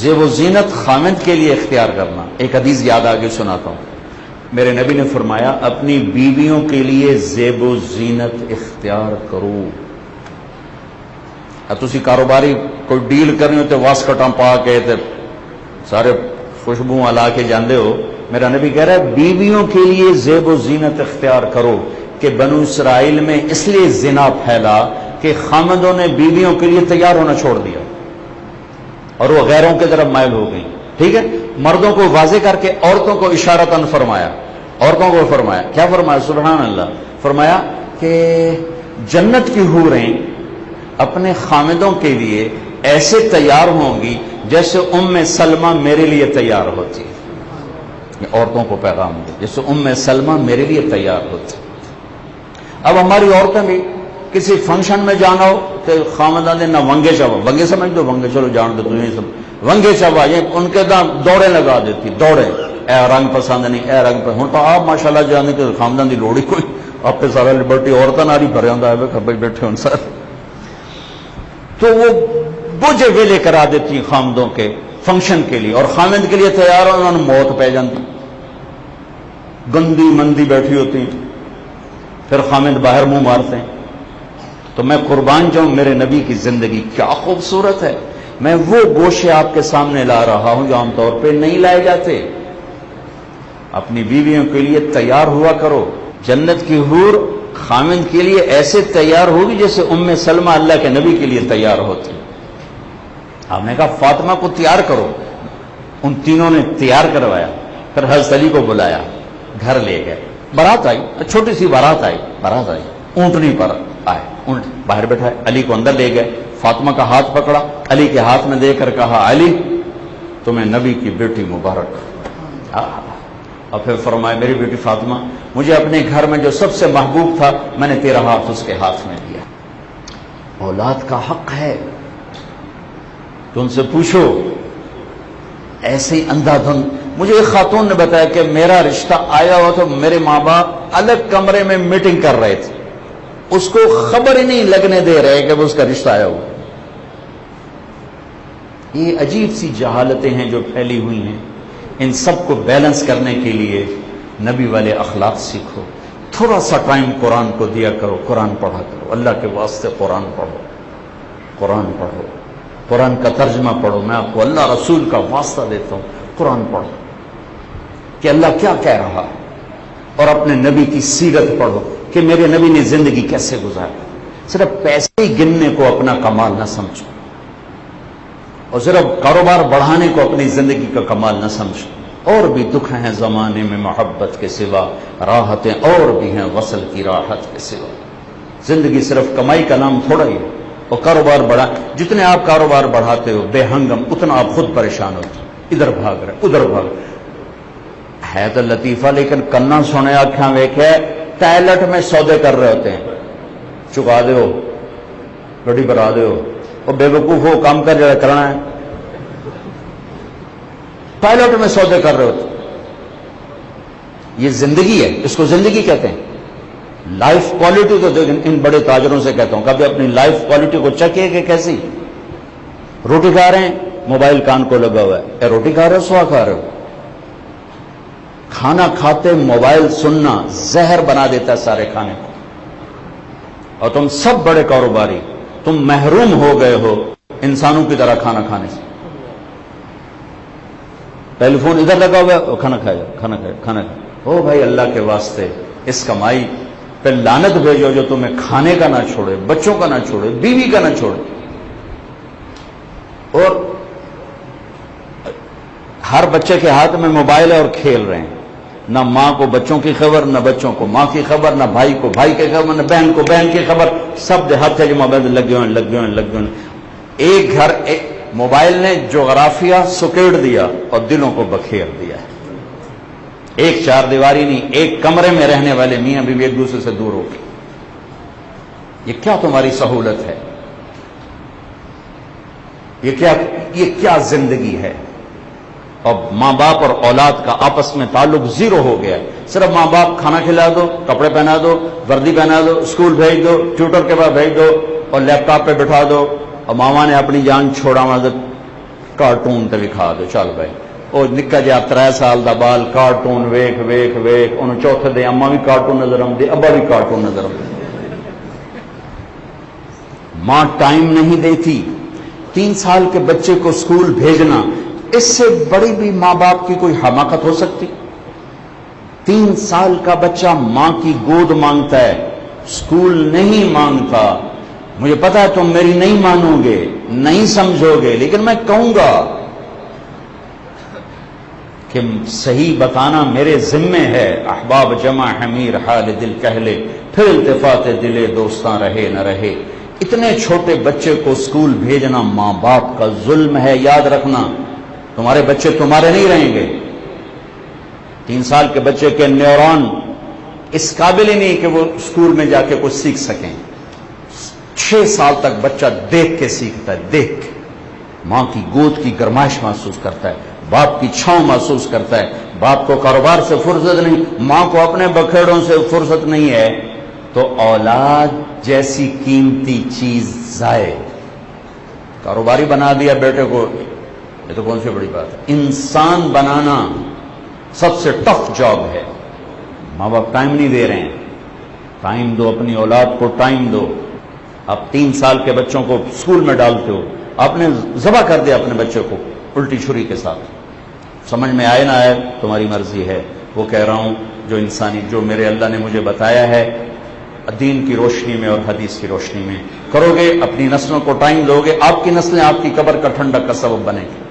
زیب و زینت خامد کے لیے اختیار کرنا. ایک حدیث یاد آگے سناتا ہوں. میرے نبی نے فرمایا اپنی بیویوں کے لیے زیب و زینت اختیار کرو. تسی کاروباری کوئی ڈیل کرنی ہوتے واسکٹاں پا کے تے سارے خوشبو لا کے جاندے ہو. میرا نبی کہہ رہا ہے بیویوں کے لیے زیب و زینت اختیار کرو. کہ بنو اسرائیل میں اس لیے زنا پھیلا کہ خامدوں نے بیویوں کے لیے تیار ہونا چھوڑ دیا اور وہ غیروں کی طرف مائل ہو گئی. ٹھیک ہے. مردوں کو واضح کر کے عورتوں کو اشارتاً فرمایا. عورتوں کو فرمایا کیا فرمایا؟ سبحان اللہ. فرمایا کہ جنت کی حوریں اپنے خامدوں کے لیے ایسے تیار ہوں گی جیسے سلمہ میرے لیے تیار ہوتی ہے. یہ عورتوں کو پیغام دے جیسے سلمہ میرے لیے تیار ہوتی. اب ہماری عورتیں بھی کسی فنکشن میں جانا ہو تو خامدان دے نہ ونگے چوا، ونگے سمجھ دو، ونگے چلو جان دو تمہیں سب ونگے چوا یہ ان کے دام دوڑے لگا دیتی. دوڑے اے رنگ پسند نہیں، اے رنگ پسند. ہوں تو آپ ماشاءاللہ جانے کہ خامدان دی لوڑی کوئی آپ پہ سارا لبرٹی عورتیں ناری بھرے ہوں ہے بھائی بیٹھے ہوں سر. تو وہ بوجھے ویلے کرا دیتی خامدوں کے فنکشن کے لیے اور خامد کے لیے تیار ہو انہوں نے موت پہ جاتی. گندی مندی بیٹھی ہوتی ہیں پھر خامد باہر منہ مارتے ہیں. تو میں قربان جاؤں میرے نبی کی زندگی کیا خوبصورت ہے. میں وہ گوشے آپ کے سامنے لا رہا ہوں جو عام طور پہ نہیں لائے جاتے. اپنی بیویوں کے لیے تیار ہوا کرو. جنت کی حور خامد کے لیے ایسے تیار ہوگی جیسے سلمہ اللہ کے نبی کے لیے تیار ہوتی. آپ نے کہا فاطمہ کو تیار کرو. ان تینوں نے تیار کروایا. پھر حضرت علی کو بلایا، گھر لے گئے. بارات آئی، چھوٹی سی بارات آئی. اونٹنی پر آئے، اونٹ باہر بیٹھا ہے. علی کو اندر لے گئے. فاطمہ کا ہاتھ پکڑا، علی کے ہاتھ میں دے کر کہا علی تمہیں نبی کی بیٹی مبارک. اور پھر فرمایا میری بیٹی فاطمہ مجھے اپنے گھر میں جو سب سے محبوب تھا میں نے تیرا ہاتھ اس کے ہاتھ میں دیا. اولاد کا حق ہے. تو ان سے پوچھو ایسے ہی اندھا دھند. مجھے ایک خاتون نے بتایا کہ میرا رشتہ آیا ہوا تو میرے ماں باپ الگ کمرے میں میٹنگ کر رہے تھے، اس کو خبر ہی نہیں لگنے دے رہے کہ وہ اس کا رشتہ آیا ہوا. یہ عجیب سی جہالتیں ہیں جو پھیلی ہوئی ہیں. ان سب کو بیلنس کرنے کے لیے نبی والے اخلاق سیکھو. تھوڑا سا ٹائم قرآن کو دیا کرو، قرآن پڑھا کرو. اللہ کے واسطے قرآن پڑھو، قرآن پڑھو، قرآن کا ترجمہ پڑھو. میں آپ کو اللہ رسول کا واسطہ دیتا ہوں، قرآن پڑھو کہ اللہ کیا کہہ رہا ہے، اور اپنے نبی کی سیرت پڑھو کہ میرے نبی نے زندگی کیسے گزاری. صرف پیسے ہی گننے کو اپنا کمال نہ سمجھو، اور صرف کاروبار بڑھانے کو اپنی زندگی کا کمال نہ سمجھو. اور بھی دکھ ہیں زمانے میں محبت کے سوا، راحتیں اور بھی ہیں وصل کی راحت کے سوا. زندگی صرف کمائی کا نام تھوڑا ہی ہے. اور کاروبار بڑھا، جتنے آپ کاروبار بڑھاتے ہو بے ہنگم اتنا آپ خود پریشان ہوتے. ادھر بھاگ رہے ادھر بھاگ ہے تو لطیفہ، لیکن کنا سونے آنکھاں ویکھے ٹائلٹ میں سودے کر رہے ہوتے ہیں. چکا دے ہو گڈی بنا دے ہو اور بے وقوف ہو کام کر جڑا کرنا ہے. ٹائلٹ میں سودے کر رہے ہوتے. یہ زندگی ہے، اس کو زندگی کہتے ہیں. لائف کوالٹی تو ان بڑے تاجروں سے کہتا ہوں کبھی اپنی لائف کوالٹی کو چکھیے کہ کیسی. روٹی کھا رہے ہیں موبائل کان کو لگا ہوا ہے. اے روٹی کھا رہے ہو سوا کھا رہے ہو. کھانا کھاتے موبائل سننا زہر بنا دیتا ہے سارے کھانے کو. اور تم سب بڑے کاروباری تم محروم ہو گئے ہو انسانوں کی طرح کھانا کھانے سے. ٹیلی فون ادھر لگا ہوا ہے، کھانا کھایا کھانا کھایا کھانا کھایا. او بھائی اللہ کے واسطے اس کمائی پہ لعنت بھیجو جو تمہیں کھانے کا نہ چھوڑے، بچوں کا نہ چھوڑے، بیوی کا نہ چھوڑے. اور ہر بچے کے ہاتھ میں موبائل ہے اور کھیل رہے ہیں. نہ ماں کو بچوں کی خبر، نہ بچوں کو ماں کی خبر، نہ بھائی کو بھائی کی خبر، نہ بہن کو بہن کی خبر. سب ہاتھ ہے جو موبائل لگے ہوئے. ایک گھر ایک موبائل نے جغرافیہ سکیڑ دیا اور دلوں کو بکھیر دیا ہے. ایک چار دیواری نہیں، ایک کمرے میں رہنے والے میاں بیوی ایک دوسرے سے دور ہو گئے. یہ کیا تمہاری سہولت ہے؟ یہ کیا زندگی ہے؟ اور ماں باپ اور اولاد کا آپس میں تعلق زیرو ہو گیا. صرف ماں باپ کھانا کھلا دو، کپڑے پہنا دو، وردی پہنا دو، اسکول بھیج دو، ٹیوٹر کے پاس بھیج دو اور لیپ ٹاپ پہ بٹھا دو. اور ماما نے اپنی جان چھوڑا مدد کارٹون تے وکھا دو چل بھائی او نکا جہا 3 سال دا بال کارٹون ویکھ ویکھ ویکھ انہوں چوتھے دے اما بھی کارٹون نظر آؤندی ابا بھی کارٹون نظر آؤندی. ماں ٹائم نہیں دیتی. 3 سال کے بچے کو اسکول بھیجنا، اس سے بڑی بھی ماں باپ کی کوئی حماقت ہو سکتی؟ 3 سال کا بچہ ماں کی گود مانگتا ہے، اسکول نہیں مانگتا. مجھے پتا ہے تم میری نہیں مانو گے، نہیں سمجھو گے، لیکن میں کہوں گا کہ صحیح بتانا میرے ذمے ہے. احباب جمع حمیر حال دل کہہ لے، پھر التفات دلے دوستاں رہے نہ رہے. اتنے چھوٹے بچے کو اسکول بھیجنا ماں باپ کا ظلم ہے. یاد رکھنا تمہارے بچے تمہارے نہیں رہیں گے. 3 سال کے بچے کے نیورون اس قابل ہی نہیں کہ وہ اسکول میں جا کے کچھ سیکھ سکیں. 6 سال تک بچہ دیکھ کے سیکھتا ہے، دیکھ کے ماں کی گود کی گرمائش محسوس کرتا ہے، باپ کی چھاؤں محسوس کرتا ہے. باپ کو کاروبار سے فرصت نہیں، ماں کو اپنے بکھیڑوں سے فرصت نہیں ہے، تو اولاد جیسی قیمتی چیز ضائع. کاروباری بنا دیا بیٹے کو، یہ تو کون سی بڑی بات ہے. انسان بنانا سب سے ٹف جاب ہے. ماں باپ ٹائم نہیں دے رہے ہیں. ٹائم دو، اپنی اولاد کو ٹائم دو. آپ 3 سال کے بچوں کو اسکول میں ڈالتے ہو، آپ نے ذبح کر دیا اپنے بچے کو الٹی چھری کے ساتھ. سمجھ میں آئے نہ آئے تمہاری مرضی ہے. وہ کہہ رہا ہوں جو انسانی، جو میرے اللہ نے مجھے بتایا ہے دین کی روشنی میں اور حدیث کی روشنی میں کرو گے، اپنی نسلوں کو ٹائم دو گے، آپ کی نسلیں آپ کی قبر کا ٹھنڈک کا سبب بنیں گی.